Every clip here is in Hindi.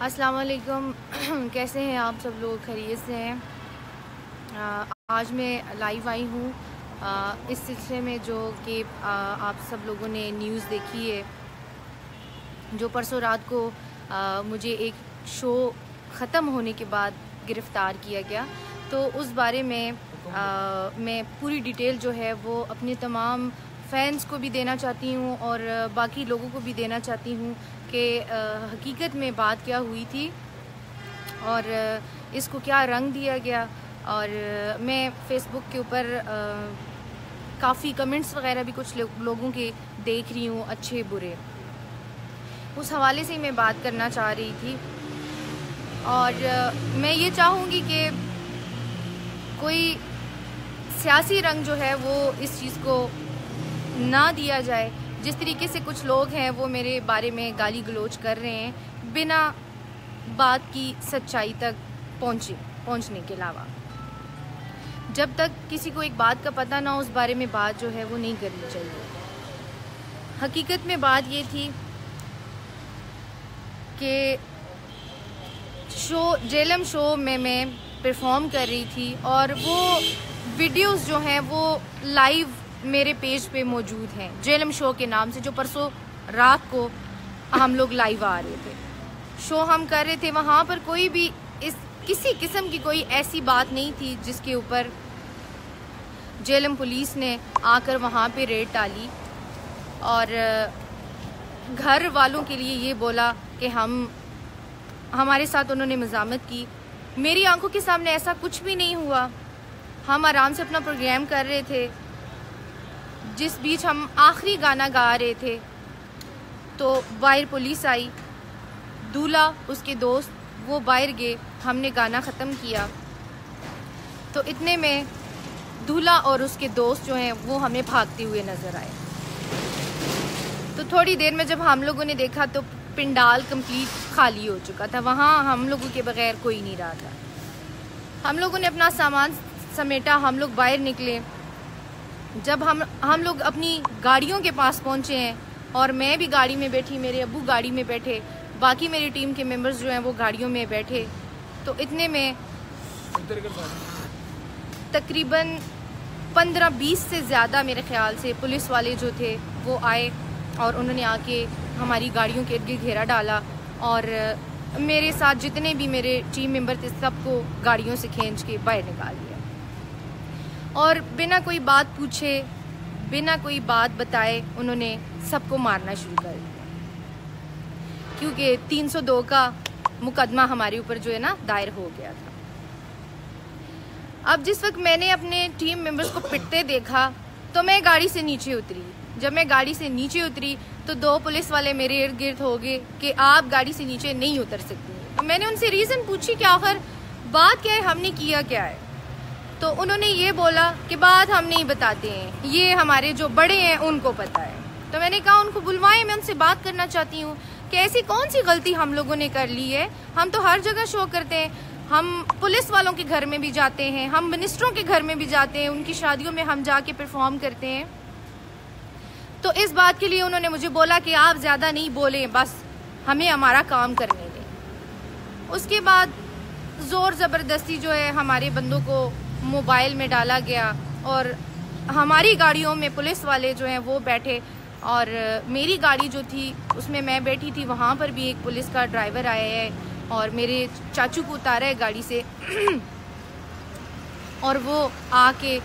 अस्सलाम वालेकुम। कैसे हैं आप सब लोग? खैरियत से हैं? आज मैं लाइव आई हूँ इस सिलसिले में जो कि आप सब लोगों ने न्यूज़ देखी है, जो परसों रात को मुझे एक शो ख़त्म होने के बाद गिरफ़्तार किया गया। तो उस बारे में मैं पूरी डिटेल जो है वो अपने तमाम फ़ैन्स को भी देना चाहती हूँ और बाकी लोगों को भी देना चाहती हूँ कि हकीकत में बात क्या हुई थी और इसको क्या रंग दिया गया। और मैं फ़ेसबुक के ऊपर काफ़ी कमेंट्स वगैरह भी कुछ लोगों के देख रही हूँ, अच्छे बुरे। उस हवाले से ही मैं बात करना चाह रही थी और मैं ये चाहूँगी कि कोई सियासी रंग जो है वो इस चीज़ को ना दिया जाए। जिस तरीके से कुछ लोग हैं वो मेरे बारे में गाली गलोच कर रहे हैं बिना बात की सच्चाई तक पहुंचने के अलावा। जब तक किसी को एक बात का पता ना हो उस बारे में बात जो है वो नहीं करनी चाहिए। हकीकत में बात ये थी कि जेलम शो में मैं परफॉर्म कर रही थी और वो वीडियोस जो हैं वो लाइव मेरे पेज पे मौजूद हैं, जेलम शो के नाम से, जो परसों रात को हम लोग लाइव आ रहे थे, शो हम कर रहे थे। वहाँ पर कोई भी किसी किस्म की कोई ऐसी बात नहीं थी जिसके ऊपर जेलम पुलिस ने आकर वहाँ पे रेड डाली और घर वालों के लिए ये बोला कि हमारे साथ उन्होंने मज़ामत की। मेरी आंखों के सामने ऐसा कुछ भी नहीं हुआ। हम आराम से अपना प्रोग्राम कर रहे थे, जिस बीच हम आखिरी गाना गा रहे थे तो बाहर पुलिस आई, दूल्हा उसके दोस्त वो बाहर गए, हमने गाना ख़त्म किया तो इतने में दूल्हा और उसके दोस्त जो हैं वो हमें भागते हुए नज़र आए। तो थोड़ी देर में जब हम लोगों ने देखा तो पिंडाल कंप्लीट खाली हो चुका था, वहाँ हम लोगों के बगैर कोई नहीं रहा था। हम लोगों ने अपना सामान समेटा, हम लोग बाहर निकले। जब हम लोग अपनी गाड़ियों के पास पहुँचे हैं और मैं भी गाड़ी में बैठी, मेरे अब्बू गाड़ी में बैठे, बाकी मेरी टीम के मेंबर्स जो हैं वो गाड़ियों में बैठे, तो इतने में तकरीबन 15-20 से ज़्यादा मेरे ख्याल से पुलिस वाले जो थे वो आए और उन्होंने आके हमारी गाड़ियों के इर्द घेरा डाला और मेरे साथ जितने भी मेरे टीम मेंबर थे सबको गाड़ियों से खींच के बाहर निकाल दिया और बिना कोई बात पूछे, बिना कोई बात बताए उन्होंने सबको मारना शुरू कर दिया, क्योंकि 302 का मुकदमा हमारे ऊपर जो है ना दायर हो गया था। अब जिस वक्त मैंने अपने टीम मेंबर्स को पिटते देखा तो मैं गाड़ी से नीचे उतरी। जब मैं गाड़ी से नीचे उतरी तो 2 पुलिस वाले मेरे इर्द गिर्द हो गए कि आप गाड़ी से नीचे नहीं उतर सकती। तो मैंने उनसे रीज़न पूछी कि आखिर बात क्या है, हमने किया क्या है। तो उन्होंने ये बोला कि बात हम नहीं बताते हैं, ये हमारे जो बड़े हैं उनको पता है। तो मैंने कहा उनको बुलवाएं, मैं उनसे बात करना चाहती हूँ कि ऐसी कौन सी गलती हम लोगों ने कर ली है। हम तो हर जगह शो करते हैं, हम पुलिस वालों के घर में भी जाते हैं, हम मिनिस्टरों के घर में भी जाते हैं, उनकी शादियों में हम जाके परफॉर्म करते हैं। तो इस बात के लिए उन्होंने मुझे बोला कि आप ज़्यादा नहीं बोलें, बस हमें हमारा काम करने दें। उसके बाद ज़ोर ज़बरदस्ती जो है हमारे बंदों को मोबाइल में डाला गया और हमारी गाड़ियों में पुलिस वाले जो हैं वो बैठे और मेरी गाड़ी जो थी उसमें मैं बैठी थी, वहाँ पर भी एक पुलिस का ड्राइवर आया है और मेरे चाचू को उतारा है गाड़ी से और वो आके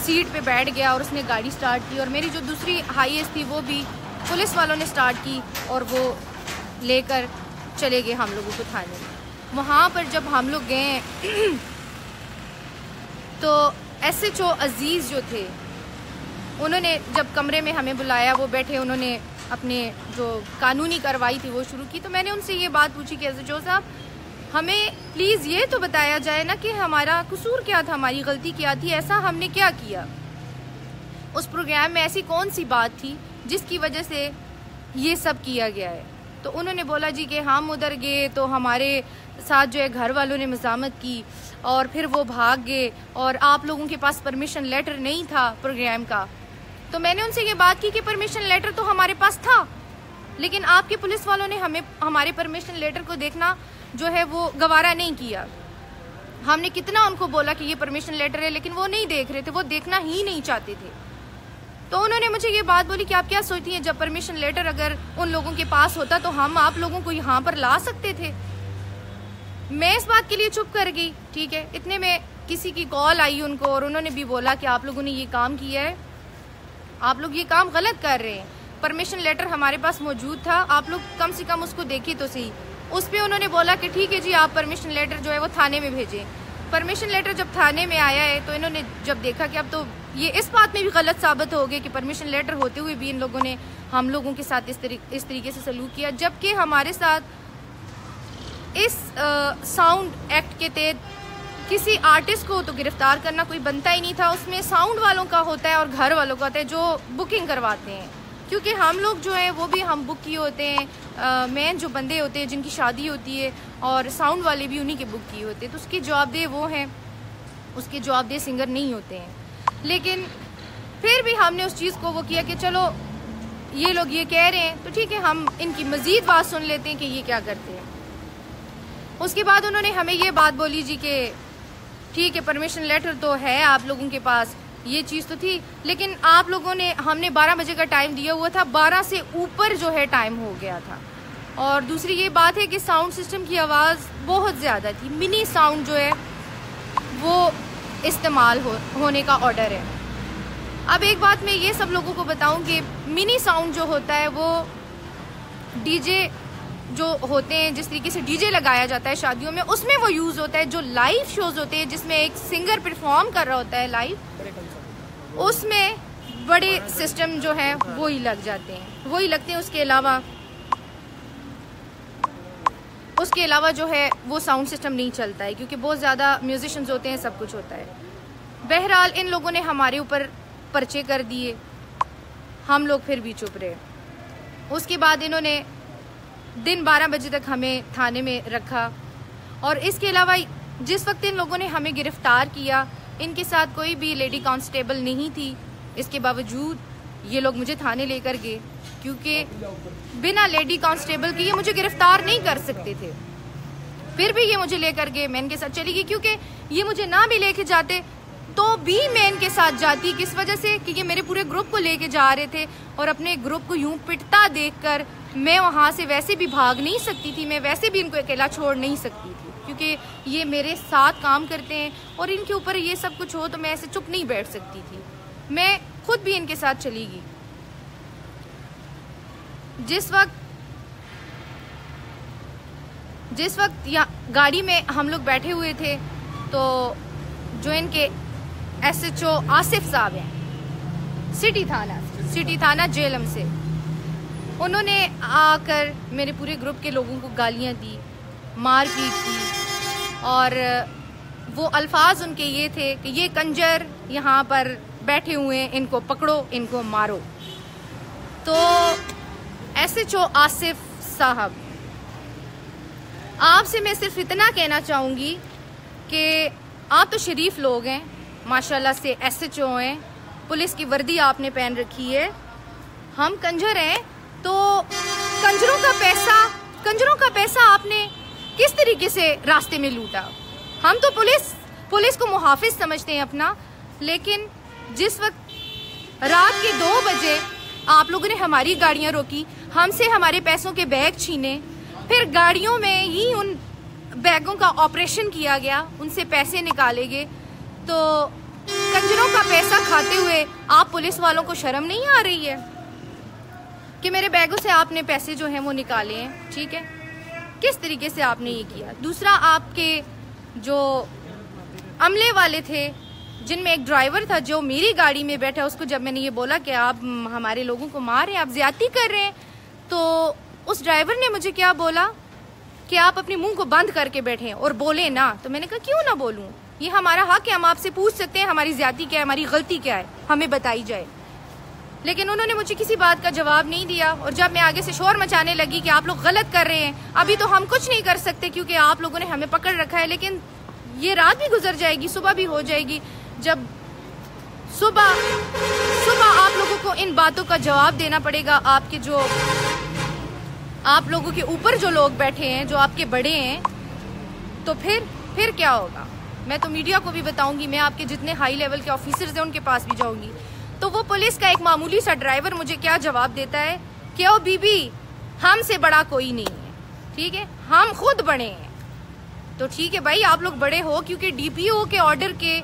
सीट पे बैठ गया और उसने गाड़ी स्टार्ट की और मेरी जो दूसरी हाईएस्ट थी वो भी पुलिस वालों ने स्टार्ट की और वो लेकर चले गए हम लोगों को थाने में। वहाँ पर जब हम लोग गए तो SHO अजीज़ जो थे उन्होंने जब कमरे में हमें बुलाया, वो बैठे, उन्होंने अपने जो कानूनी कार्रवाई थी वो शुरू की। तो मैंने उनसे ये बात पूछी कि SHO साहब हमें प्लीज़ ये तो बताया जाए ना कि हमारा कसूर क्या था, हमारी गलती क्या थी, ऐसा हमने क्या किया, उस प्रोग्राम में ऐसी कौन सी बात थी जिसकी वजह से ये सब किया गया है। तो उन्होंने बोला जी कि हम उधर गए तो हमारे साथ जो है घर वालों ने मज़ामत की और फिर वो भाग गए और आप लोगों के पास परमिशन लेटर नहीं था प्रोग्राम का, तो मैंने उनसे ये बात की कि परमिशन लेटर तो हमारे पास था, लेकिन आपके पुलिस वालों ने हमारे परमिशन लेटर को देखना जो है वो गवारा नहीं किया। हमने कितना उनको बोला कि ये परमिशन लेटर है, लेकिन वो नहीं देख रहे थे, वो देखना ही नहीं चाहते थे। तो उन्होंने मुझे ये बात बोली कि आप क्या सोचती हैं, जब परमिशन लेटर अगर उन लोगों के पास होता तो हम आप लोगों को यहाँ पर ला सकते थे। मैं इस बात के लिए चुप कर गई। ठीक है, इतने में किसी की कॉल आई उनको और उन्होंने भी बोला कि आप लोगों ने ये काम किया है, आप लोग ये काम गलत कर रहे हैं। परमिशन लेटर हमारे पास मौजूद था, आप लोग कम से कम उसको देखिए तो सही। उस पर उन्होंने बोला कि ठीक है जी, आप परमिशन लेटर जो है वो थाने में भेजें। परमिशन लेटर जब थाने में आया है तो इन्होंने जब देखा कि अब तो ये इस बात में भी गलत साबित हो गया कि परमिशन लेटर होते हुए भी इन लोगों ने हम लोगों के साथ इस तरीके से सलूक किया, जबकि हमारे साथ इस साउंड एक्ट के तहत किसी आर्टिस्ट को तो गिरफ्तार करना कोई बनता ही नहीं था। उसमें साउंड वालों का होता है और घर वालों का होता है जो बुकिंग करवाते हैं, क्योंकि हम लोग जो है वो भी हम बुक किए होते हैं। मेन जो बंदे होते हैं जिनकी शादी होती है और साउंड वाले भी उन्हीं के बुक किए होते हैं, तो उसके जवाबदेह वो हैं, उसके जवाबदेह सिंगर नहीं होते हैं। लेकिन फिर भी हमने उस चीज़ को वो किया कि चलो ये लोग ये कह रहे हैं तो ठीक है, हम इनकी मज़ीद बात सुन लेते हैं कि ये क्या करते हैं। उसके बाद उन्होंने हमें ये बात बोली जी कि ठीक है, परमिशन लेटर तो है आप लोगों के पास, ये चीज़ तो थी, लेकिन आप लोगों ने हमने 12 बजे का टाइम दिया हुआ था, 12 से ऊपर जो है टाइम हो गया था। और दूसरी ये बात है कि साउंड सिस्टम की आवाज़ बहुत ज़्यादा थी, मिनी साउंड जो है वो इस्तेमाल होने का ऑर्डर है। अब एक बात मैं ये सब लोगों को बताऊं कि मिनी साउंड जो होता है वो डीजे जो होते हैं, जिस तरीके से डीजे लगाया जाता है शादियों में, उसमें वो यूज़ होता है। जो लाइव शोज होते हैं जिसमें एक सिंगर परफॉर्म कर रहा होता है लाइव, उसमें बड़े सिस्टम जो है वो ही लग जाते हैं, वो ही लगते हैं। उसके अलावा जो है वो साउंड सिस्टम नहीं चलता है, क्योंकि बहुत ज़्यादा म्यूजिशियंस होते हैं, सब कुछ होता है। बहरहाल इन लोगों ने हमारे ऊपर पर्चे कर दिए, हम लोग फिर भी चुप रहे। उसके बाद इन्होंने दिन 12 बजे तक हमें थाने में रखा, और इसके अलावा जिस वक्त इन लोगों ने हमें गिरफ्तार किया, इनके साथ कोई भी लेडी कांस्टेबल नहीं थी। इसके बावजूद ये लोग मुझे थाने लेकर गए, क्योंकि बिना लेडी कांस्टेबल के ये मुझे गिरफ्तार नहीं कर सकते थे। फिर भी ये मुझे लेकर गए, मैं इनके साथ चली गई, क्योंकि ये मुझे ना भी लेके जाते तो भी मैं इनके साथ जाती। किस वजह से? क्योंकि मेरे पूरे ग्रुप को लेके जा रहे थे, और अपने ग्रुप को यूं पिटता देखकर मैं वहाँ से वैसे भी भाग नहीं सकती थी, मैं वैसे भी इनको अकेला छोड़ नहीं सकती थी, क्योंकि ये मेरे साथ काम करते हैं और इनके ऊपर ये सब कुछ हो तो मैं ऐसे चुप नहीं बैठ सकती थी। मैं खुद भी इनके साथ चली गई। जिस वक्त गाड़ी में हम लोग बैठे हुए थे, तो जो इनके SHO आसिफ साहब हैं, सिटी थाना जेलम से, उन्होंने आकर मेरे पूरे ग्रुप के लोगों को गालियां दी, मारपीट की, और वो अल्फाज उनके ये थे कि ये कंजर यहाँ पर बैठे हुए हैं, इनको पकड़ो, इनको मारो। तो SHO आसिफ साहब, आपसे मैं सिर्फ इतना कहना चाहूँगी कि आप तो शरीफ लोग हैं, माशाल्लाह से SHO हैं, पुलिस की वर्दी आपने पहन रखी है, हम कंजर हैं, तो कंजरों का पैसा आपने किस तरीके से रास्ते में लूटा? हम तो पुलिस को मुहाफिज समझते हैं अपना, लेकिन जिस वक्त रात के 2 बजे आप लोगों ने हमारी गाड़ियां रोकी, हमसे हमारे पैसों के बैग छीने, फिर गाड़ियों में ही उन बैगों का ऑपरेशन किया गया, उनसे पैसे निकाले गए, तो कंजरों का पैसा खाते हुए आप पुलिस वालों को शर्म नहीं आ रही है कि मेरे बैगों से आपने पैसे जो हैं वो निकाले हैं? ठीक है, किस तरीके से आपने ये किया? दूसरा, आपके जो अमले वाले थे, जिनमें एक ड्राइवर था जो मेरी गाड़ी में बैठा, उसको जब मैंने ये बोला कि आप हमारे लोगों को मार रहे हैं, आप ज्यादती कर रहे हैं, तो उस ड्राइवर ने मुझे क्या बोला कि आप अपने मुंह को बंद करके बैठे और बोले ना। तो मैंने कहा क्यों ना बोलूं, ये हमारा हक है, हम आपसे पूछ सकते हैं हमारी ज्यादती क्या है, हमारी गलती क्या है, हमें बताई जाए। लेकिन उन्होंने मुझे किसी बात का जवाब नहीं दिया, और जब मैं आगे से शोर मचाने लगी कि आप लोग गलत कर रहे हैं, अभी तो हम कुछ नहीं कर सकते क्योंकि आप लोगों ने हमें पकड़ रखा है, लेकिन ये रात भी गुजर जाएगी, सुबह भी हो जाएगी। जब सुबह दफा आप लोगों को इन बातों का जवाब देना पड़ेगा। आपके जो आप लोगों के ऊपर जो लोग बैठे हैं, जो आपके बड़े हैं, तो फिर क्या होगा? मैं तो मीडिया को भी बताऊंगी, मैं आपके जितने हाई लेवल के ऑफिसर्स हैं उनके पास भी जाऊंगी। तो वो पुलिस का एक मामूली सा ड्राइवर मुझे क्या जवाब देता है कि ओ बीबी, हमसे बड़ा कोई नहीं है, ठीक है, हम खुद बड़े हैं। तो ठीक है भाई, आप लोग बड़े हो, क्योंकि डीपीओ के ऑर्डर के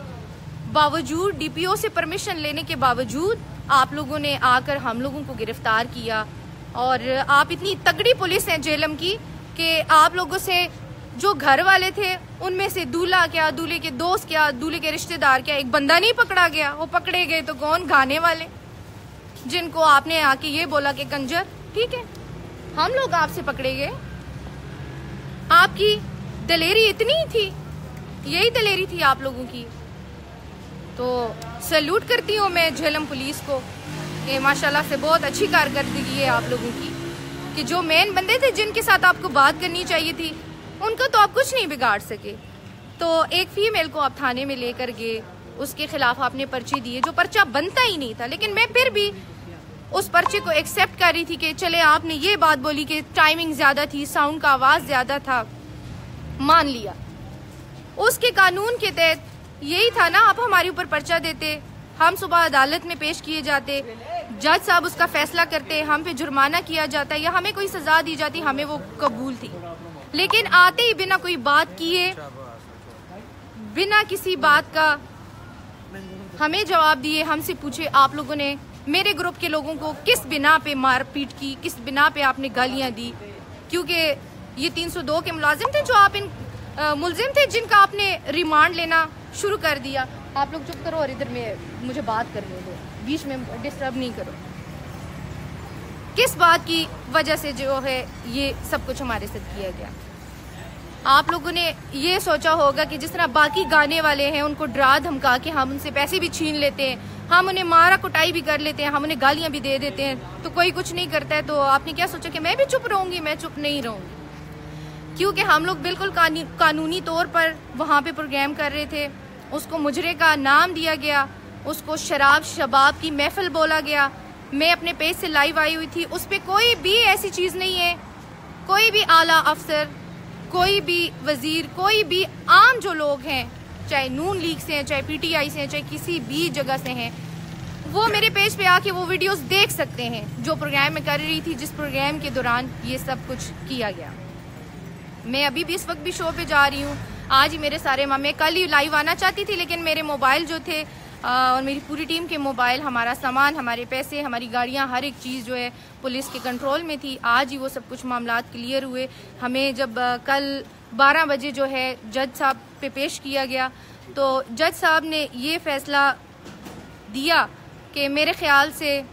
बावजूद, डीपीओ से परमिशन लेने के बावजूद आप लोगों ने आकर हम लोगों को गिरफ्तार किया। और आप इतनी तगड़ी पुलिस है जेलम की कि आप लोगों से जो घर वाले थे उनमें से दूल्हा क्या, दूल्हे के दोस्त क्या, दूल्हे के रिश्तेदार क्या, एक बंदा नहीं पकड़ा गया। वो पकड़े गए तो कौन? गाने वाले, जिनको आपने आके ये बोला कि कंजर। ठीक है, हम लोग आपसे पकड़े गए। आपकी दलेरी इतनी थी, यही दलेरी थी आप लोगों की। तो सैल्यूट करती हूँ मैं झेलम पुलिस को कि माशाल्लाह से बहुत अच्छी कारकर्दगी है आप लोगों की, कि जो मेन बंदे थे जिनके साथ आपको बात करनी चाहिए थी, उनका तो आप कुछ नहीं बिगाड़ सके। तो एक फीमेल को आप थाने में लेकर गए, उसके खिलाफ आपने पर्चे दिए, जो पर्चा बनता ही नहीं था, लेकिन मैं फिर भी उस पर्चे को एक्सेप्ट कर रही थी कि चले आपने ये बात बोली कि टाइमिंग ज्यादा थी, साउंड का आवाज ज्यादा था, मान लिया। उसके कानून के तहत यही था ना, आप हमारे ऊपर पर्चा देते, हम सुबह अदालत में पेश किए जाते, जज साहब उसका फैसला करते, हम पे जुर्माना किया जाता या हमें कोई सजा दी जाती, हमें वो कबूल थी। लेकिन आते ही बिना कोई बात किए, बिना किसी बात का हमें जवाब दिए, हमसे पूछे आप लोगों ने मेरे ग्रुप के लोगों को किस बिना पे मारपीट की, किस बिना पे आपने गालियां दी, क्योंकि ये 302 के मुलाजिम थे, जो आप इन मुलजिम थे जिनका आपने रिमांड लेना शुरू कर दिया। आप लोग चुप करो और इधर में मुझे बात करने दो, बीच में डिस्टर्ब नहीं करो। किस बात की वजह से जो है ये सब कुछ हमारे साथ किया गया? आप लोगों ने ये सोचा होगा कि जिस तरह बाकी गाने वाले हैं उनको डरा धमका के हम उनसे पैसे भी छीन लेते हैं, हम उन्हें मारा कुटाई भी कर लेते हैं, हम उन्हें गालियां भी दे देते हैं, तो कोई कुछ नहीं करता है। तो आपने क्या सोचा कि मैं भी चुप रहूंगी? मैं चुप नहीं रहूंगी, क्योंकि हम लोग बिल्कुल कानूनी तौर पर वहाँ पे प्रोग्राम कर रहे थे। उसको मुजरे का नाम दिया गया, उसको शराब शबाब की महफिल बोला गया। मैं अपने पेज से लाइव आई हुई थी, उस पर कोई भी ऐसी चीज़ नहीं है, कोई भी आला अफसर, कोई भी वजीर, कोई भी आम जो लोग हैं, चाहे नून लीग से हैं, चाहे पीटीआई से हैं, चाहे किसी भी जगह से हैं, वो मेरे पेज पे आके वो वीडियोस देख सकते हैं जो प्रोग्राम में कर रही थी, जिस प्रोग्राम के दौरान ये सब कुछ किया गया। मैं अभी भी इस वक्त भी शो पे जा रही हूँ। आज ही मेरे सारे मैं कल ही लाइव आना चाहती थी, लेकिन मेरे मोबाइल जो थे और मेरी पूरी टीम के मोबाइल, हमारा सामान, हमारे पैसे, हमारी गाड़ियाँ, हर एक चीज़ जो है पुलिस के कंट्रोल में थी। आज ही वो सब कुछ मामलात क्लियर हुए। हमें जब कल 12 बजे जो है जज साहब पे पेश किया गया, तो जज साहब ने ये फैसला दिया कि मेरे ख्याल से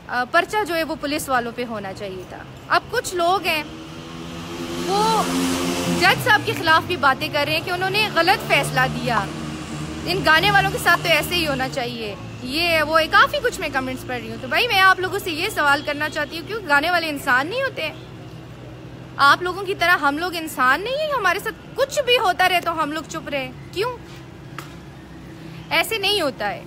पर्चा जो है वो पुलिस वालों पे होना चाहिए था। अब कुछ लोग हैं वो जज साहब के खिलाफ भी बातें कर रहे हैं कि उन्होंने गलत फैसला दिया, इन गाने वालों के साथ तो ऐसे ही होना चाहिए, ये वो काफ़ी कुछ मैं कमेंट्स पढ़ रही हूँ। तो भाई मैं आप लोगों से ये सवाल करना चाहती हूँ, क्योंकि गाने वाले इंसान नहीं होते हैं? आप लोगों की तरह हम लोग इंसान नहीं है? हमारे साथ कुछ भी होता रहे तो हम लोग चुप रहे, क्यों? ऐसे नहीं होता है,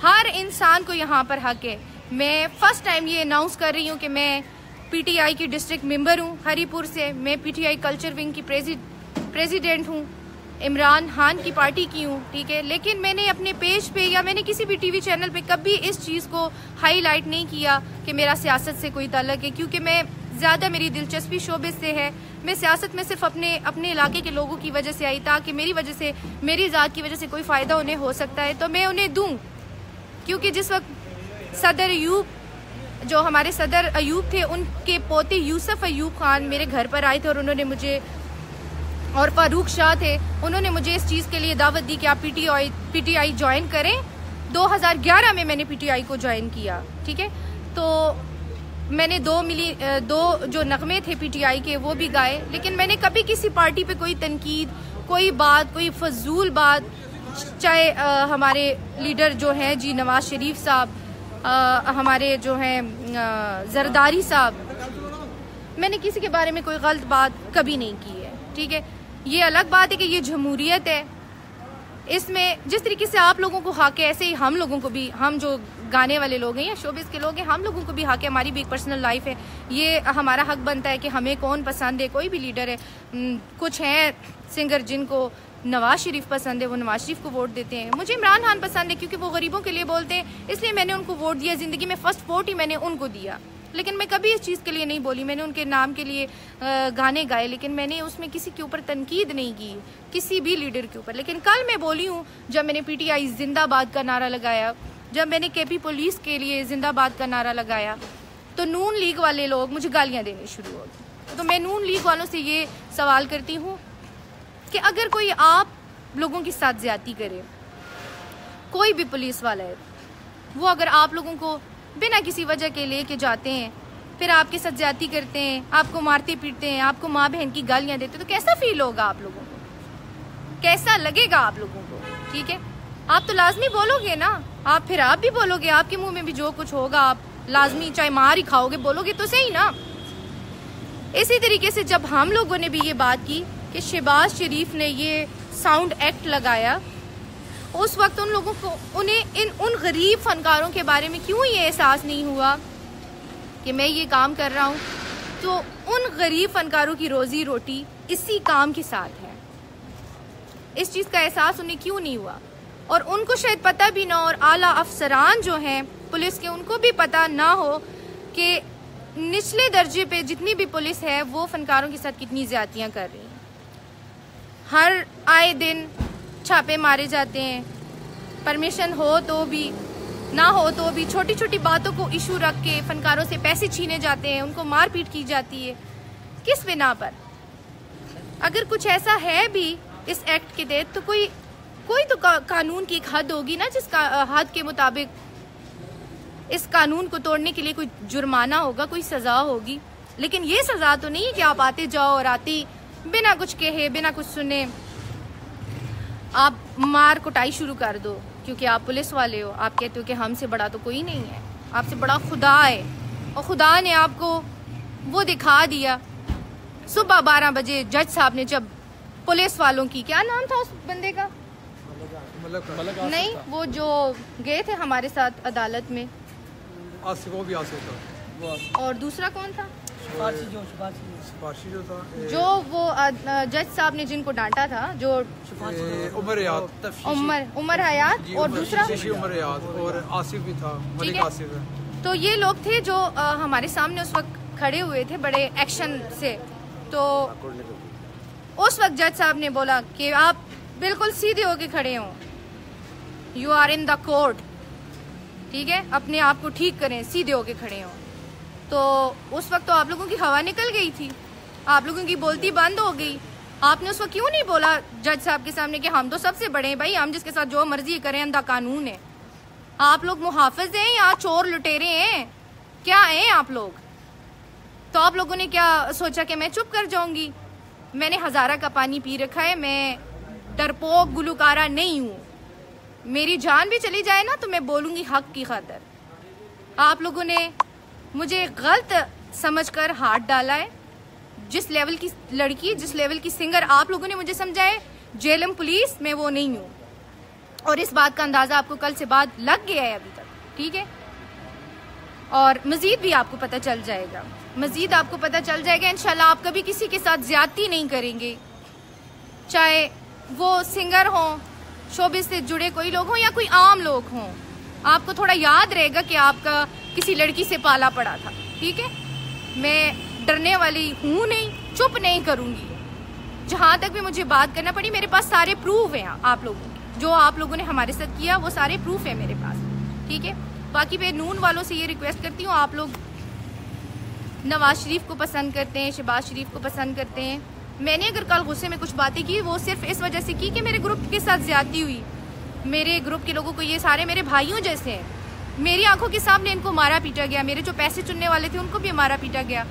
हर इंसान को यहाँ पर हक है। मैं फर्स्ट टाइम ये अनाउंस कर रही हूँ कि मैं पीटीआई की डिस्ट्रिक्ट मेंबर हूँ हरीपुर से। मैं पीटीआई कल्चर विंग की प्रेसिडेंट हूँ, इमरान खान की पार्टी की हूँ, ठीक है। लेकिन मैंने अपने पेज पे या मैंने किसी भी टीवी चैनल पे कभी इस चीज़ को हाईलाइट नहीं किया कि मेरा सियासत से कोई ताल्लुक है, क्योंकि मैं ज़्यादा मेरी दिलचस्पी शोबे से है। मैं सियासत में सिर्फ अपने इलाके के लोगों की वजह से आई, ताकि मेरी वजह से, मेरी ज़ात की वजह से कोई फ़ायदा उन्हें हो सकता है तो मैं उन्हें दूँ। क्योंकि जिस वक्त सदर अयूब, जो हमारे सदर अयूब थे, उनके पोते यूसुफ अयूब खान मेरे घर पर आए थे और उन्होंने मुझे, और फारूक शाह थे, उन्होंने मुझे इस चीज़ के लिए दावत दी कि आप पीटीआई ज्वाइन करें। 2011 में मैंने पीटीआई को ज्वाइन किया, ठीक है। तो मैंने दो जो नगमे थे पीटीआई के वो भी गाए, लेकिन मैंने कभी किसी पार्टी पे कोई तनकीद, कोई बात, कोई फजूल बात, चाहे हमारे लीडर जो हैं जी नवाज शरीफ साहब, हमारे जो हैं जरदारी साहब, मैंने किसी के बारे में कोई गलत बात कभी नहीं की है, ठीक है। ये अलग बात है कि ये जमहूरियत है, इसमें जिस तरीके से आप लोगों को हक है, ऐसे ही हम लोगों को भी, हम जो गाने वाले लोग हैं या शोबिस के लोग हैं, हम लोगों को भी हक है, हमारी भी एक पर्सनल लाइफ है, ये हमारा हक बनता है कि हमें कौन पसंद है, कोई भी लीडर है। कुछ हैं सिंगर जिनको नवाज शरीफ पसंद है, वो नवाज शरीफ को वोट देते हैं। मुझे इमरान खान पसंद है क्योंकि वो गरीबों के लिए बोलते हैं, इसलिए मैंने उनको वोट दिया। ज़िंदगी में फर्स्ट वोट ही मैंने उनको दिया, लेकिन मैं कभी इस चीज़ के लिए नहीं बोली। मैंने उनके नाम के लिए गाने गाए, लेकिन मैंने उसमें किसी के ऊपर तनकीद नहीं की, किसी भी लीडर के ऊपर। लेकिन कल मैं बोली हूँ, जब मैंने PTI जिंदाबाद का नारा लगाया, जब मैंने KP पुलिस के लिए जिंदाबाद का नारा लगाया, तो नून लीग वाले लोग मुझे गालियाँ देने शुरू हो गए। तो मैं नून लीग वालों से ये सवाल करती हूँ कि अगर कोई आप लोगों के साथ ज्यादती करे, कोई भी पुलिस वाला है, वो अगर आप लोगों को बिना किसी वजह के लेके जाते हैं, फिर आपके साथ ज्यादती करते हैं, आपको मारते पीटते हैं, आपको माँ बहन की गालियां देते हैं, तो कैसा फील होगा आप लोगों को, कैसा लगेगा आप लोगों को? ठीक है, आप तो लाजमी बोलोगे ना, आप भी बोलोगे, आपके मुंह में भी जो कुछ होगा आप लाजमी चाहे मार ही खाओगे, बोलोगे तो सही ना। इसी तरीके से जब हम लोगों ने भी ये बात की कि शहबाज शरीफ ने ये साउंड एक्ट लगाया, उस वक्त उन लोगों को उन गरीब फनकारों के बारे में क्यों ये एहसास नहीं हुआ कि मैं ये काम कर रहा हूँ, तो उन गरीब फनकारों की रोजी रोटी इसी काम के साथ है। इस चीज़ का एहसास उन्हें क्यों नहीं हुआ? और उनको शायद पता भी ना, और आला अफसरान जो हैं पुलिस के, उनको भी पता ना हो कि निचले दर्जे पे जितनी भी पुलिस है वो फनकारों के साथ कितनी ज्यादतियाँ कर रही हैं। हर आए दिन छापे मारे जाते हैं, परमिशन हो तो भी ना हो तो भी छोटी छोटी बातों को इशू रख के फनकारों से पैसे छीने जाते हैं, उनको मारपीट की जाती है। किस बिना पर? अगर कुछ ऐसा है भी इस एक्ट के तहत, तो कोई तो कानून की एक हद होगी ना, जिसका हद के मुताबिक इस कानून को तोड़ने के लिए कोई जुर्माना होगा, कोई सजा होगी। लेकिन ये सजा तो नहीं है कि आप आते जाओ और आते बिना कुछ कहे, बिना कुछ सुने आप मार कुटाई शुरू कर दो, क्योंकि आप पुलिस वाले हो। आप कहते हो कि हमसे बड़ा तो कोई नहीं है, आपसे बड़ा खुदा है, और खुदा ने आपको वो दिखा दिया। सुबह 12 बजे जज साहब ने, जब पुलिस वालों की, क्या नाम था उस बंदे का? नहीं, वो जो गए थे हमारे साथ अदालत में, वो भी आसिफ था। और दूसरा कौन था? सिपाही जो था, जो वो जज साहब ने जिनको डांटा था, जो उमर हयात, और दूसरा उमर हयात, और आसिफ भी था, मलिक आसिफ है। तो ये लोग थे जो हमारे सामने उस वक्त खड़े हुए थे बड़े एक्शन से। तो उस वक्त जज साहब ने बोला कि आप बिल्कुल सीधे होके खड़े हों, you are in the court, ठीक है, अपने आप को ठीक करें, सीधे होके खड़े हों। तो उस वक्त तो आप लोगों की हवा निकल गई थी, आप लोगों की बोलती बंद हो गई। आपने उस वक्त क्यों नहीं बोला जज साहब के सामने कि हम तो सबसे बड़े हैं भाई, हम जिसके साथ जो मर्जी करें, अंधा कानून है। आप लोग मुहाफिज हैं या चोर लुटेरे हैं, क्या हैं आप लोग? तो आप लोगों ने क्या सोचा कि मैं चुप कर जाऊंगी? मैंने हजारा का पानी पी रखा है, मैं डरपोक गुलकारा नहीं हूँ। मेरी जान भी चली जाए ना तो मैं बोलूंगी हक की खातिर। आप लोगों ने मुझे गलत समझकर हाथ डाला है। जिस लेवल की लड़की, जिस लेवल की सिंगर आप लोगों ने मुझे समझा है JLM पुलिस, मैं वो नहीं हूँ। और इस बात का अंदाजा आपको कल से बाद लग गया है अभी तक, ठीक है? और मजीद भी आपको पता चल जाएगा, मजीद आपको पता चल जाएगा इंशाल्लाह। आप कभी किसी के साथ ज्यादती नहीं करेंगे, चाहे वो सिंगर हों, शोबिस से जुड़े कोई लोग हों या कोई आम लोग हों। आपको थोड़ा याद रहेगा कि आपका किसी लड़की से पाला पड़ा था, ठीक है? मैं डरने वाली हूँ नहीं, चुप नहीं करूँगी। जहाँ तक भी मुझे बात करना पड़ी, मेरे पास सारे प्रूफ हैं आप लोगों के, जो आप लोगों ने हमारे साथ किया वो सारे प्रूफ है मेरे पास, ठीक है? बाकी मैं नून वालों से ये रिक्वेस्ट करती हूँ, आप लोग नवाज शरीफ को पसंद करते हैं, शहबाज शरीफ को पसंद करते हैं। मैंने अगर कल गुस्से में कुछ बातें की, वो सिर्फ इस वजह से की कि मेरे ग्रुप के साथ ज्यादती हुई। मेरे ग्रुप के लोगों को, ये सारे मेरे भाइयों जैसे हैं, मेरी आंखों के सामने इनको मारा पीटा गया, मेरे जो पैसे चुनने वाले थे उनको भी मारा पीटा गया।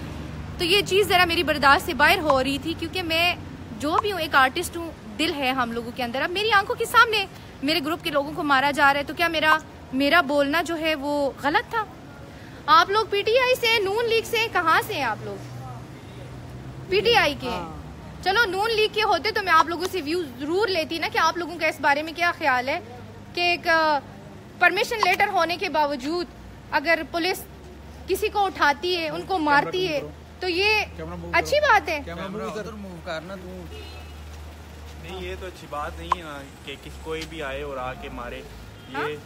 तो ये चीज़ ज़रा मेरी बर्दाश्त से बाहर हो रही थी, क्योंकि मैं जो भी हूँ एक आर्टिस्ट हूँ, दिल है हम लोगों के अंदर। अब मेरी आंखों के सामने मेरे ग्रुप के लोगों को मारा जा रहा है, तो क्या मेरा बोलना जो है वो गलत था? आप लोग PTI से, नून लीग से, कहाँ से हैं आप लोग? PTI के हैं। चलो नून लीग के होते तो मैं आप लोगों से व्यू जरूर लेती ना कि आप लोगों का इस बारे में क्या ख्याल है कि एक परमिशन लेटर होने के बावजूद अगर पुलिस किसी को उठाती है, उनको मारती है, तो ये अच्छी बात है? मूव करना तू नहीं, ये तो अच्छी बात नहीं है ना कि किसी कोई भी आए और आके मारे। ये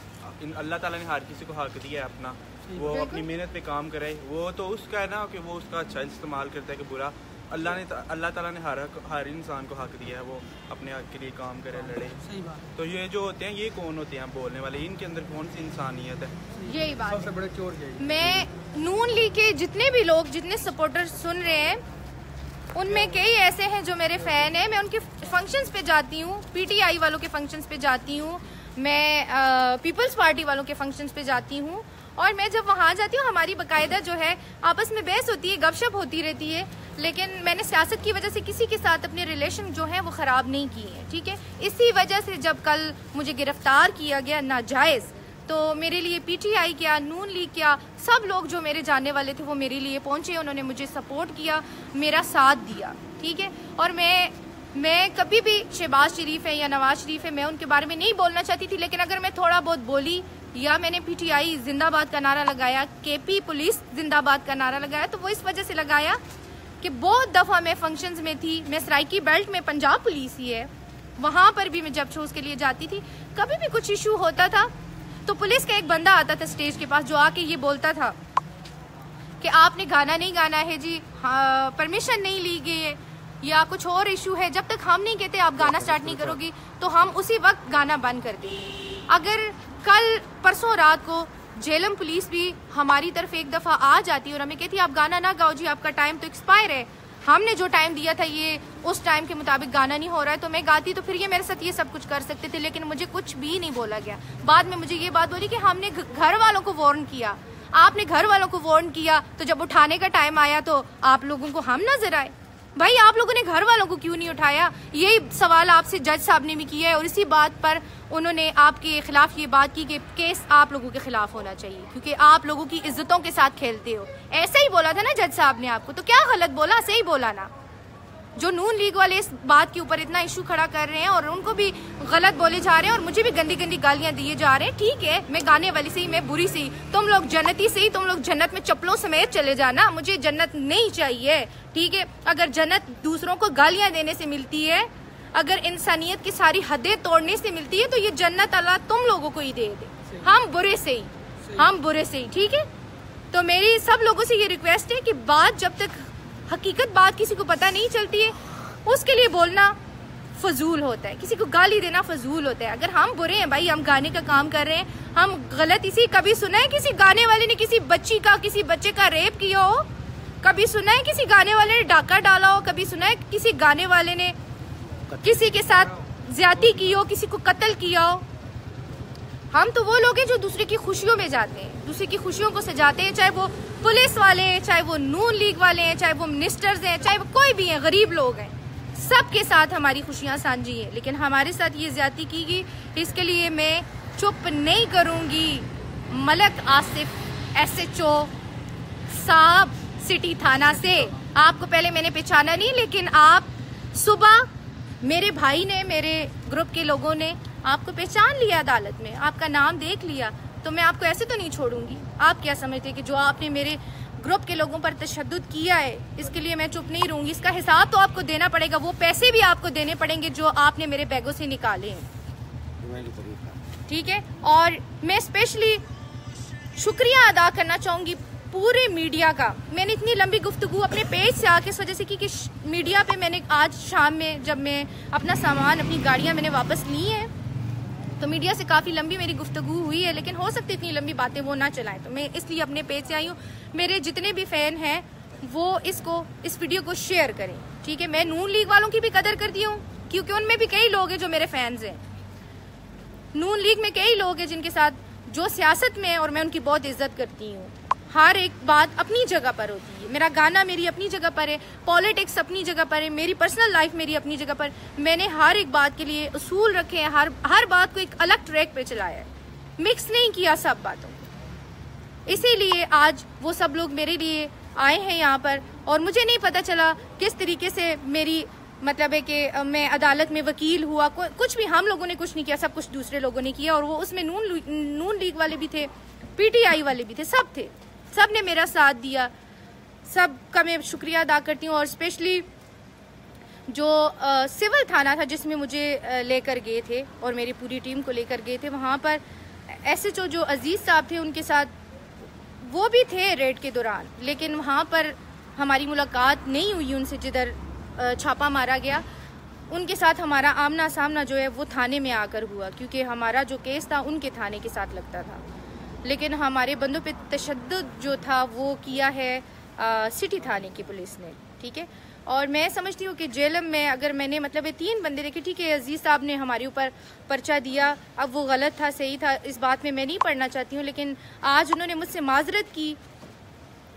अल्लाह ताला ने हर किसी को हक दिया है अपना, वो अपनी मेहनत पे काम करे। वो तो उसका है ना कि वो उसका अच्छा इस्तेमाल करता है कि बुरा। अल्लाह ताला ने हर इंसान को हक दिया है, वो अपने हक के लिए काम करे, लड़े। सही बात। तो ये जो होते हैं, ये कौन होते हैं बोलने वाले? इनके अंदर कौन सी इंसानियत है? यही बात सबसे बड़े चोर यही। मैं नून लीग के जितने भी लोग, जितने सपोर्टर सुन रहे हैं, उनमें कई ऐसे हैं जो मेरे फैन हैं। मैं उनके फंक्शंस पे जाती हूँ, पीटीआई वालों के फंक्शंस पे जाती हूँ, मैं पीपल्स पार्टी वालों के फंक्शंस पे जाती हूँ। और मैं जब वहाँ जाती हूँ, हमारी बाकायदा जो है आपस में बहस होती है, गपशप होती रहती है। लेकिन मैंने सियासत की वजह से किसी के साथ अपने रिलेशन जो है वो ख़राब नहीं किए हैं, ठीक है। इसी वजह से जब कल मुझे गिरफ्तार किया गया नाजायज़, तो मेरे लिए पीटीआई क्या, नून लीग क्या, सब लोग जो मेरे जानने वाले थे वो मेरे लिए पहुंचे, उन्होंने मुझे सपोर्ट किया, मेरा साथ दिया, ठीक है। और मैं कभी भी शहबाज शरीफ है या नवाज शरीफ है, मैं उनके बारे में नहीं बोलना चाहती थी। लेकिन अगर मैं थोड़ा बहुत बोली या मैंने पीटीआई जिंदाबाद का नारा लगाया, केपी पुलिस जिंदाबाद का नारा लगाया, तो वो इस वजह से लगाया कि बहुत दफ़ा मैं फंक्शंस में थी। मैं सराइकी बेल्ट में पंजाब पुलिस ही है, वहाँ पर भी मैं जब शोज़ के लिए जाती थी, कभी भी कुछ इशू होता था तो पुलिस का एक बंदा आता था स्टेज के पास, जो आके ये बोलता था कि आपने गाना नहीं गाना है जी, हाँ, परमिशन नहीं ली गई है या कुछ और इशू है, जब तक हम नहीं कहते आप गाना स्टार्ट नहीं करोगी तो हम उसी वक्त गाना बंद कर देंगे। अगर कल परसों रात को झेलम पुलिस भी हमारी तरफ एक दफ़ा आ जाती और हमें कहती आप गाना ना गाओ जी, आपका टाइम तो एक्सपायर है, हमने जो टाइम दिया था ये उस टाइम के मुताबिक गाना नहीं हो रहा है, तो मैं गाती, तो फिर ये मेरे साथ ये सब कुछ कर सकते थे। लेकिन मुझे कुछ भी नहीं बोला गया। बाद में मुझे ये बात बोली कि हमने घर वालों को वार्न किया। आपने घर वालों को वार्न किया तो जब उठाने का टाइम आया तो आप लोगों को हम नजर आए। भाई आप लोगों ने घर वालों को क्यों नहीं उठाया? यही सवाल आपसे जज साहब ने भी किया है और इसी बात पर उन्होंने आपके खिलाफ ये बात की कि केस आप लोगों के खिलाफ होना चाहिए, क्योंकि आप लोगों की इज्जतों के साथ खेलते हो। ऐसा ही बोला था ना जज साहब ने आपको, तो क्या गलत बोला? सही बोला ना। जो नून लीग वाले इस बात के ऊपर इतना इशू खड़ा कर रहे हैं और उनको भी गलत बोले जा रहे हैं और मुझे भी गंदी गंदी गालियां दिए जा रहे हैं, ठीक है, मैं गाने वाली सही, मैं बुरी सही, तुम लोग जन्नती सही, तुम लोग जन्नत में चप्पलों समेत चले जाना, मुझे जन्नत नहीं चाहिए, ठीक है। अगर जन्नत दूसरों को गालियां देने से मिलती है, अगर इंसानियत की सारी हदें तोड़ने से मिलती है, तो ये जन्नत अल्लाह तुम लोगों को ही दे दे। हम बुरे से ही, हम बुरे से ही, ठीक है। तो मेरी सब लोगों से ये रिक्वेस्ट है कि बात जब तक हकीकत बात किसी को पता नहीं चलती है, उसके लिए बोलना फजूल होता है, किसी को गाली देना फजूल होता है। अगर हम बुरे हैं भाई, हम गाने का काम कर रहे हैं, हम गलत, इसी कभी सुना है किसी गाने वाले ने किसी बच्ची का, किसी बच्चे का रेप किया हो? कभी सुना है किसी गाने वाले ने डाका डाला हो? कभी सुना है किसी गाने वाले ने किसी के साथ ज्यादती की हो, किसी को कत्ल किया हो? हम तो वो लोग हैं जो दूसरे की खुशियों में जाते हैं, दूसरे की खुशियों को सजाते हैं, चाहे वो पुलिस वाले हैं, चाहे वो नून लीग वाले हैं, चाहे वो मिनिस्टर्स हैं, चाहे वो कोई भी हैं, गरीब लोग हैं, सबके साथ हमारी खुशियां साझी है। लेकिन हमारे साथ ये ज्यादती की गई, इसके लिए मैं चुप नहीं करूंगी। मलक आसिफ SHO साहब सिटी थाना से, आपको पहले मैंने पहचाना नहीं, लेकिन आप सुबह मेरे भाई ने, मेरे ग्रुप के लोगों ने आपको पहचान लिया, अदालत में आपका नाम देख लिया, तो मैं आपको ऐसे तो नहीं छोड़ूंगी। आप क्या समझते कि जो आपने मेरे ग्रुप के लोगों पर तशद्दुद किया है, इसके लिए मैं चुप नहीं रहूंगी। इसका हिसाब तो आपको देना पड़ेगा, वो पैसे भी आपको देने पड़ेंगे जो आपने मेरे बैगों से निकाले हैं, ठीक है। और मैं स्पेशली शुक्रिया अदा करना चाहूंगी पूरे मीडिया का। मैंने इतनी लंबी गुफ्तगू अपने पेज से आके इस वजह से की कि मीडिया पे मैंने आज शाम में, जब मैं अपना सामान, अपनी गाड़ियां मैंने वापस ली हैं, तो मीडिया से काफ़ी लंबी मेरी गुफ्तगू हुई है, लेकिन हो सकती इतनी लंबी बातें वो ना चलाएं, तो मैं इसलिए अपने पेज से आई हूँ। मेरे जितने भी फ़ैन हैं वो इस वीडियो को शेयर करें, ठीक है। मैं नून लीग वालों की भी कदर करती हूँ, क्योंकि उनमें भी कई लोग हैं जो मेरे फैंस हैं। नून लीग में कई लोग हैं जिनके साथ जो सियासत में है और मैं उनकी बहुत इज्जत करती हूँ। हर एक बात अपनी जगह पर होती है, मेरा गाना मेरी अपनी जगह पर है, पॉलिटिक्स अपनी जगह पर है, मेरी पर्सनल लाइफ मेरी अपनी जगह पर। मैंने हर एक बात के लिए उसूल रखे हैं, हर बात को एक अलग ट्रैक पे चलाया है, मिक्स नहीं किया सब बातों को। इसीलिए आज वो सब लोग मेरे लिए आए हैं यहाँ पर, और मुझे नहीं पता चला किस तरीके से मेरी मतलब है कि मैं अदालत में वकील हुआ, कुछ भी हम लोगों ने कुछ नहीं किया, सब कुछ दूसरे लोगों ने किया। और वो उसमें नून लीग वाले भी थे, PTI वाले भी थे, सब थे, सब ने मेरा साथ दिया, सब का मैं शुक्रिया अदा करती हूँ। और स्पेशली जो सिविल थाना था जिसमें मुझे लेकर गए थे और मेरी पूरी टीम को लेकर गए थे, वहाँ पर SHO जो अजीज़ साहब थे उनके साथ वो भी थे रेड के दौरान, लेकिन वहाँ पर हमारी मुलाकात नहीं हुई उनसे जिधर छापा मारा गया। उनके साथ हमारा आमना सामना जो है वो थाने में आकर हुआ, क्योंकि हमारा जो केस था उनके थाने के साथ लगता था, लेकिन हमारे बंदों पे तशद्दुद जो था वो किया है सिटी थाने की पुलिस ने, ठीक है। और मैं समझती हूँ कि जेलम में अगर मैंने मतलब 3 बंदे देखे, ठीक है, अजीज़ साहब ने हमारे ऊपर पर्चा दिया, अब वो गलत था सही था इस बात में मैं नहीं पढ़ना चाहती हूँ, लेकिन आज उन्होंने मुझसे माजरत की।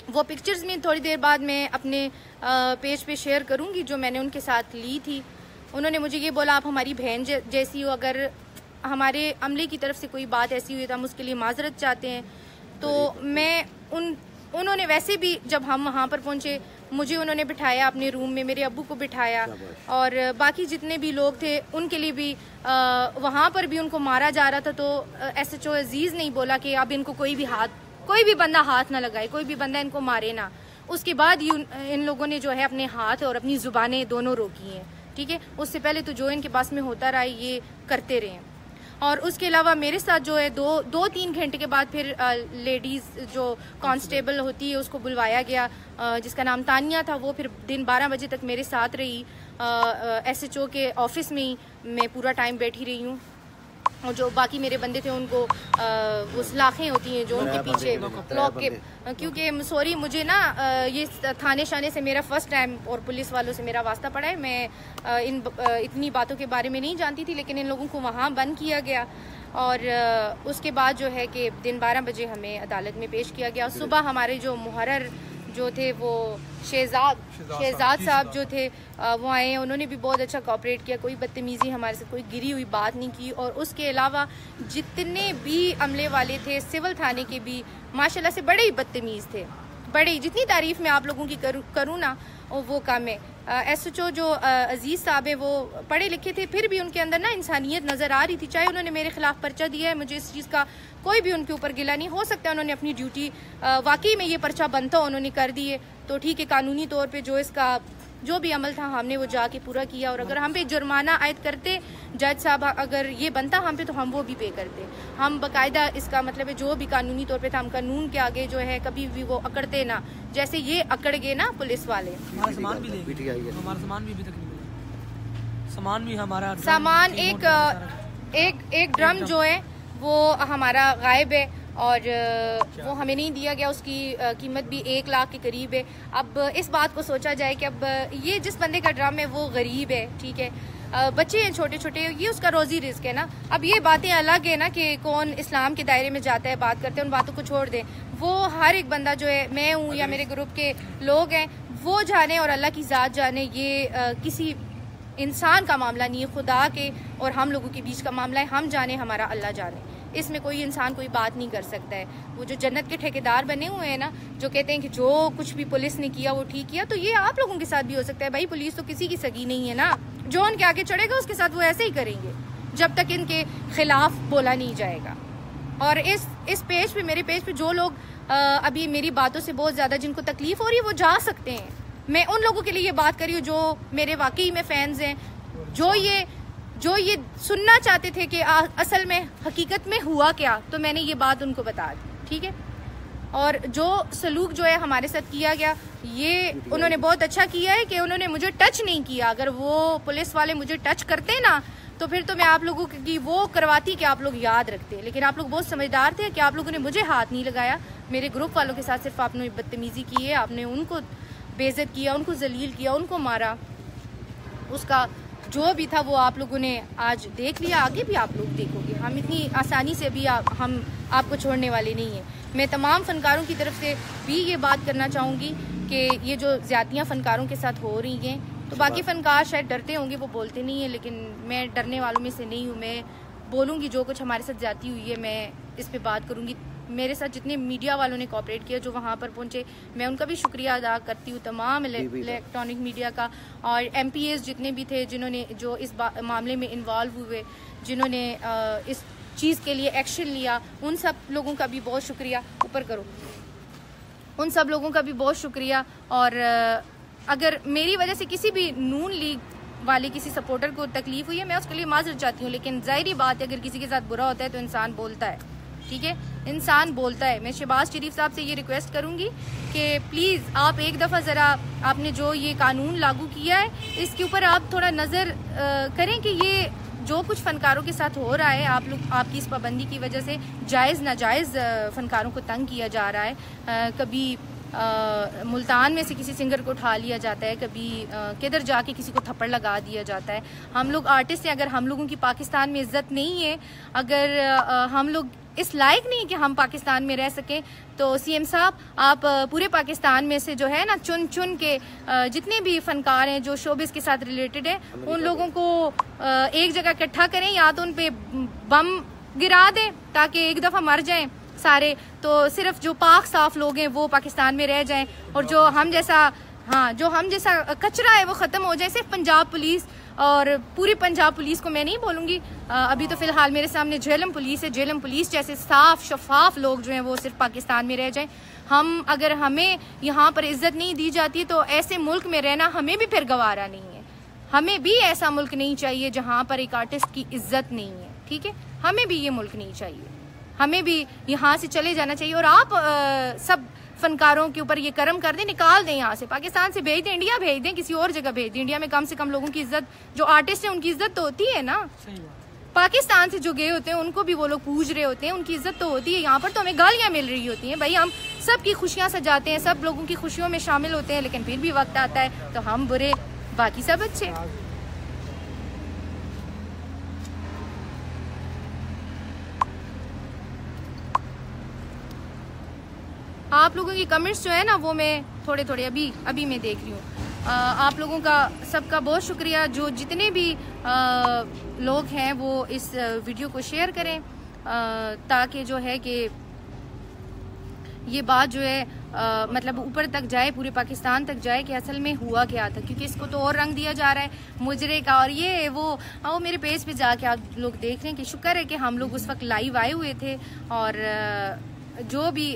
वो पिक्चर्स में थोड़ी देर बाद मैं अपने पेज पे शेयर करूँगी जो मैंने उनके साथ ली थी। उन्होंने मुझे ये बोला आप हमारी बहन जैसी हो, अगर हमारे अमले की तरफ से कोई बात ऐसी हुई तो हम उसके लिए माजरत चाहते हैं। तो मैं उन्होंने वैसे भी जब हम वहाँ पर पहुँचे मुझे उन्होंने बिठाया अपने रूम में, मेरे अब्बू को बिठाया और बाकी जितने भी लोग थे उनके लिए भी वहाँ पर भी उनको मारा जा रहा था। तो SHO अजीज़ नहीं बोला कि अब इनको कोई भी बंदा हाथ ना लगाए, कोई भी बंदा इनको मारे ना। उसके बाद इन लोगों ने जो है अपने हाथ और अपनी जुबानें दोनों रोकी हैं, ठीक है। उससे पहले तो जो इनके पास में होता रहा ये करते रहे। और उसके अलावा मेरे साथ जो है 2-3 घंटे के बाद फिर लेडीज़ जो कांस्टेबल होती है उसको बुलवाया गया, जिसका नाम तानिया था। वो फिर दिन 12 बजे तक मेरे साथ रही, SHO के ऑफिस में ही मैं पूरा टाइम बैठी रही हूँ। और जो बाकी मेरे बंदे थे उनको वो सलाखें होती हैं जो उनके पीछे लॉक के, क्योंकि सॉरी मुझे ना ये थाने शाने से मेरा फर्स्ट टाइम और पुलिस वालों से मेरा वास्ता पड़ा है। मैं इतनी बातों के बारे में नहीं जानती थी, लेकिन इन लोगों को वहाँ बंद किया गया। और उसके बाद जो है कि दिन 12 बजे हमें अदालत में पेश किया गया। सुबह हमारे जो मुहर्रर जो थे वो शहजाद साहब जो थे वो आए, उन्होंने भी बहुत अच्छा कोऑपरेट किया, कोई बदतमीज़ी हमारे से कोई गिरी हुई बात नहीं की। और उसके अलावा जितने भी अमले वाले थे सिविल थाने के भी माशाल्लाह से बड़े ही बदतमीज़ थे, बड़े, जितनी तारीफ़ मैं आप लोगों की करूँ ना वो कम है। SHO जो अजीज़ साहब है वो पढ़े लिखे थे, फिर भी उनके अंदर ना इंसानियत नज़र आ रही थी। चाहे उन्होंने मेरे खिलाफ पर्चा दिया है, मुझे इस चीज़ का कोई भी उनके ऊपर गिला नहीं, हो सकता है उन्होंने अपनी ड्यूटी वाकई में ये पर्चा बनता उन्होंने कर दिए तो ठीक है, कानूनी तौर पे जो इसका जो भी अमल था हमने वो जाके पूरा किया। और अगर हम पे जुर्माना आयद करते जज साहब, अगर ये बनता हम पे तो हम वो भी पे करते। हम बाकायदा इसका मतलब है जो भी कानूनी तौर पे था हम कानून के आगे जो है कभी भी वो अकड़ते ना, जैसे ये अकड़ गए ना पुलिस वाले। हमारा सामान भी अभी तक नहीं मिला, सामान भी हमारा सामान एक ड्रम जो है वो हमारा गायब है और वो हमें नहीं दिया गया, उसकी कीमत भी 1 लाख के करीब है। अब इस बात को सोचा जाए कि अब ये जिस बंदे का ड्रम है वो गरीब है, ठीक है, बच्चे हैं छोटे छोटे, ये उसका रोजी रिस्क है ना। अब ये बातें अलग है ना कि कौन इस्लाम के दायरे में जाता है, बात करते हैं, उन बातों को छोड़ दें। वो हर एक बंदा जो है, मैं हूँ या मेरे ग्रुप के लोग हैं, वो जाने और अल्लाह की ज़ात जाने, ये किसी इंसान का मामला नहीं है, खुदा के और हम लोगों के बीच का मामला है। हम जाने, हमारा अल्लाह जाने, इसमें कोई इंसान कोई बात नहीं कर सकता है। वो जो जन्नत के ठेकेदार बने हुए हैं ना, जो कहते हैं कि जो कुछ भी पुलिस ने किया वो ठीक किया, तो ये आप लोगों के साथ भी हो सकता है। भाई पुलिस तो किसी की सगी नहीं है ना, जो उनके आगे चढ़ेगा उसके साथ वो ऐसे ही करेंगे जब तक इनके खिलाफ बोला नहीं जाएगा। और इस पेज पे, मेरे पेज पे जो लोग अभी मेरी बातों से बहुत ज़्यादा जिनको तकलीफ हो रही है वो जा सकते हैं। मैं उन लोगों के लिए ये बात कर रही हूँ जो मेरे वाकई में फैंस हैं, जो ये सुनना चाहते थे कि असल में हकीकत में हुआ क्या, तो मैंने ये बात उनको बता दी, ठीक है। और जो सलूक जो है हमारे साथ किया गया, ये उन्होंने बहुत अच्छा किया है कि उन्होंने मुझे टच नहीं किया। अगर वो पुलिस वाले मुझे टच करते ना तो फिर तो मैं आप लोगों की वो करवाती कि आप लोग याद रखते, लेकिन आप लोग बहुत समझदार थे कि आप लोगों ने मुझे हाथ नहीं लगाया। मेरे ग्रुप वालों के साथ सिर्फ आपने बदतमीजी की है, आपने उनको बेइज्जत किया, उनको जलील किया, उनको मारा। उसका जो भी था वो आप लोगों ने आज देख लिया, आगे भी आप लोग देखोगे। हम इतनी आसानी से भी हम आपको छोड़ने वाले नहीं हैं। मैं तमाम फ़नकारों की तरफ से भी ये बात करना चाहूँगी कि ये जो ज़्यादतियाँ फ़नकारों के साथ हो रही हैं, तो बाकी फ़नकार शायद डरते होंगे, वो बोलते नहीं हैं, लेकिन मैं डरने वालों में से नहीं हूँ। मैं बोलूँगी जो कुछ हमारे साथ ज़्यादती हुई है, मैं इस पर बात करूँगी मेरे साथ जितने मीडिया वालों ने कोऑपरेट किया, जो वहाँ पर पहुँचे, मैं उनका भी शुक्रिया अदा करती हूँ, तमाम इलेक्ट्रॉनिक मीडिया का, और MPAs जितने भी थे जिन्होंने जो इस मामले में इन्वॉल्व हुए, जिन्होंने इस चीज़ के लिए एक्शन लिया, उन सब लोगों का भी बहुत शुक्रिया। ऊपर करो, उन सब लोगों का भी बहुत शुक्रिया। और अगर मेरी वजह से किसी भी नून लीग वाले किसी सपोर्टर को तकलीफ हुई है, मैं उसके लिए माजरत चाहती हूँ, लेकिन ज़ाहिरी बात है अगर किसी के साथ बुरा होता है तो इंसान बोलता है, ठीक है, इंसान बोलता है। मैं शहबाज शरीफ साहब से ये रिक्वेस्ट करूँगी कि प्लीज़ आप एक दफ़ा ज़रा आपने जो ये कानून लागू किया है इसके ऊपर आप थोड़ा नज़र करें कि ये जो कुछ फ़नकारों के साथ हो रहा है, आप लोग आपकी इस पाबंदी की वजह से जायज़ नाजायज़ फ़नकारों को तंग किया जा रहा है। कभी मुल्तान में से किसी सिंगर को उठा लिया जाता है, कभी किधर जाके किसी को थप्पड़ लगा दिया जाता है। हम लोग आर्टिस्ट हैं, अगर हम लोगों की पाकिस्तान में इज्जत नहीं है, अगर हम लोग इस लायक नहीं कि हम पाकिस्तान में रह सकें, तो CM साहब आप पूरे पाकिस्तान में से जो है ना चुन चुन के जितने भी फनकार हैं जो शोबिस के साथ रिलेटेड है, उन लोगों को एक जगह इकट्ठा करें, या तो उन पे बम गिरा दें ताकि एक दफ़ा मर जाएं सारे, तो सिर्फ जो पाक साफ लोग हैं वो पाकिस्तान में रह जाएं, और जो हम जैसा कचरा है वो ख़त्म हो जाए। सिर्फ पंजाब पुलिस और पूरी पंजाब पुलिस को मैं नहीं बोलूँगी, अभी तो फ़िलहाल मेरे सामने झेलम पुलिस है, झेलम पुलिस जैसे साफ शफाफ लोग जो हैं वो सिर्फ पाकिस्तान में रह जाएं। अगर हमें यहाँ पर इज्जत नहीं दी जाती है तो ऐसे मुल्क में रहना हमें भी फिर गवारा नहीं है। हमें भी ऐसा मुल्क नहीं चाहिए जहाँ पर एक आर्टिस्ट की इज्जत नहीं है, ठीक है, हमें भी ये मुल्क नहीं चाहिए, हमें भी यहाँ से चले जाना चाहिए। और आप सब फनकारों के ऊपर ये करम कर दें, निकाल दें यहाँ से, पाकिस्तान से भेज दें, इंडिया भेज दें, किसी और जगह भेज दें। इंडिया में कम से कम लोगों की इज्जत, जो आर्टिस्ट हैं उनकी इज्जत तो होती है ना। पाकिस्तान से जो गए होते हैं उनको भी वो लोग पूज रहे होते हैं, उनकी इज्जत तो होती है। यहाँ पर तो हमें गालियाँ मिल रही होती हैं। भाई हम सबकी खुशियाँ सजाते हैं, सब लोगों की खुशियों में शामिल होते हैं, लेकिन फिर भी वक्त आता है तो हम बुरे, बाकी सब अच्छे। आप लोगों की कमेंट्स जो है ना वो मैं थोड़े अभी मैं देख रही हूँ। आप लोगों का सबका बहुत शुक्रिया। जो जितने भी लोग हैं वो इस वीडियो को शेयर करें, ताकि जो है कि ये बात जो है मतलब ऊपर तक जाए, पूरे पाकिस्तान तक जाए कि असल में हुआ क्या था, क्योंकि इसको तो और रंग दिया जा रहा है मुजरे का। और ये वो मेरे पेज पे जाके आप लोग देख रहे हैं कि शुक्र है कि हम लोग उस वक्त लाइव आए हुए थे, और जो भी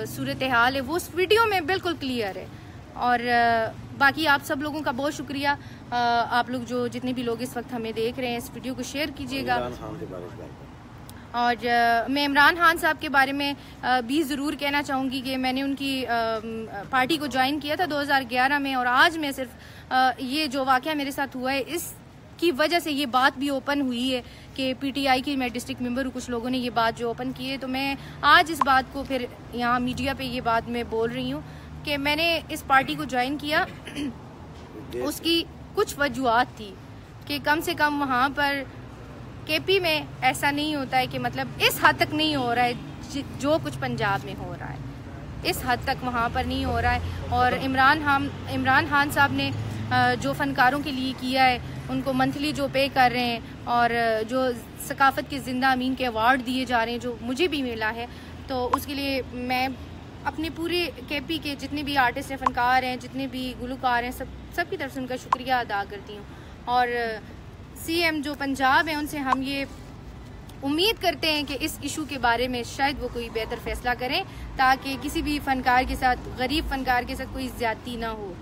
सूरत हाल है वो उस वीडियो में बिल्कुल क्लियर है। और बाकी आप सब लोगों का बहुत शुक्रिया। आप लोग जो जितने भी लोग इस वक्त हमें देख रहे हैं, इस वीडियो को शेयर कीजिएगा। और मैं इमरान खान साहब के बारे में भी ज़रूर कहना चाहूँगी कि मैंने उनकी पार्टी को ज्वाइन किया था 2011 में, और आज मैं सिर्फ ये जो वाक़या मेरे साथ हुआ है इसकी वजह से ये बात भी ओपन हुई है कि PTI की मैं डिस्ट्रिक्ट मेंबर हूँ, कुछ लोगों ने ये बात जो ओपन की है, तो मैं आज इस बात को फिर यहाँ मीडिया पे ये बात मैं बोल रही हूँ कि मैंने इस पार्टी को ज्वाइन किया। उसकी कुछ वजूहत थी कि कम से कम वहाँ पर KP में ऐसा नहीं होता है कि मतलब इस हद तक नहीं हो रहा है जो कुछ पंजाब में हो रहा है, इस हद तक वहाँ पर नहीं हो रहा है। और इमरान खान साहब ने जो फनकारों के लिए किया है, उनको मंथली जो पे कर रहे हैं, और जो सकाफत के जिंदा अमीन के अवार्ड दिए जा रहे हैं जो मुझे भी मिला है, तो उसके लिए मैं अपने पूरे KP के जितने भी आर्टिस्ट हैं, फनकार हैं, जितने भी गुलकार हैं, सब की तरफ से उनका शुक्रिया अदा करती हूँ। और CM जो पंजाब है उनसे हम ये उम्मीद करते हैं कि इस इशू के बारे में शायद वो कोई बेहतर फैसला करें, ताकि किसी भी फनकार के साथ, गरीब फनकार के साथ कोई ज़्यादती ना हो।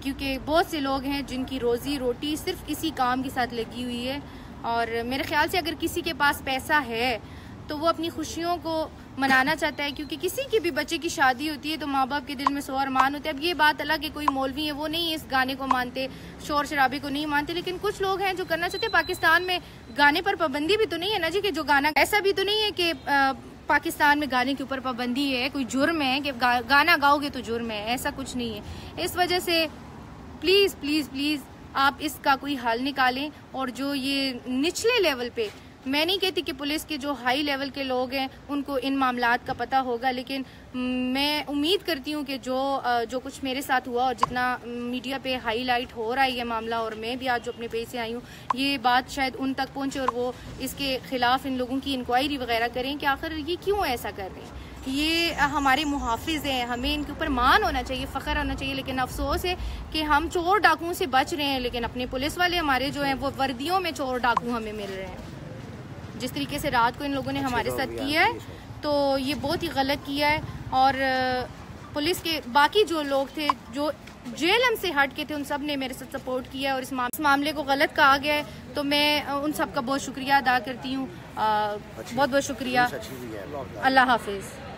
क्योंकि बहुत से लोग हैं जिनकी रोज़ी रोटी सिर्फ इसी काम के साथ लगी हुई है, और मेरे ख्याल से अगर किसी के पास पैसा है तो वो अपनी खुशियों को मनाना चाहता है, क्योंकि किसी की भी बच्चे की शादी होती है तो माँ बाप के दिल में 100 अरमान होते हैं। अब ये बात अलग है, कोई मौलवी है वो नहीं इस गाने को मानते, शोर शराबे को नहीं मानते, लेकिन कुछ लोग हैं जो करना चाहते हैं। पाकिस्तान में गाने पर पाबंदी भी तो नहीं है ना जी, कि जो गाना, ऐसा भी तो नहीं है कि पाकिस्तान में गाने के ऊपर पाबंदी है, कोई जुर्म है कि गाना गाओगे तो जुर्म है, ऐसा कुछ नहीं है। इस वजह से प्लीज़ प्लीज़ प्लीज़ आप इसका कोई हल निकालें, और जो ये निचले लेवल पे मैं नहीं कहती कि पुलिस के जो हाई लेवल के लोग हैं उनको इन मामलात का पता होगा, लेकिन मैं उम्मीद करती हूँ कि जो कुछ मेरे साथ हुआ और जितना मीडिया पे हाईलाइट हो रहा है ये मामला, और मैं भी आज जो अपने पेज से आई हूँ, ये बात शायद उन तक पहुँचे और वो इसके खिलाफ इन लोगों की इंक्वायरी वगैरह करें कि आखिर ये क्यों ऐसा कर रहे हैं। ये हमारे मुहाफिज हैं, हमें इनके ऊपर मान होना चाहिए, फ़ख्र होना चाहिए। लेकिन अफसोस है कि हम चोर डाकुओं से बच रहे हैं, लेकिन अपने पुलिस वाले हमारे जो हैं वो वर्दियों में चोर डाकू हमें मिल रहे हैं। जिस तरीके से रात को इन लोगों ने हमारे साथ किया है तो ये बहुत ही गलत किया है। और पुलिस के बाकी जो लोग थे जो जेएलएम से हट के थे उन सब ने मेरे साथ सपोर्ट किया और इस मामले को गलत कहा गया है, तो मैं उन सब का बहुत शुक्रिया अदा करती हूँ। बहुत बहुत शुक्रिया। अल्लाह हाफिज़।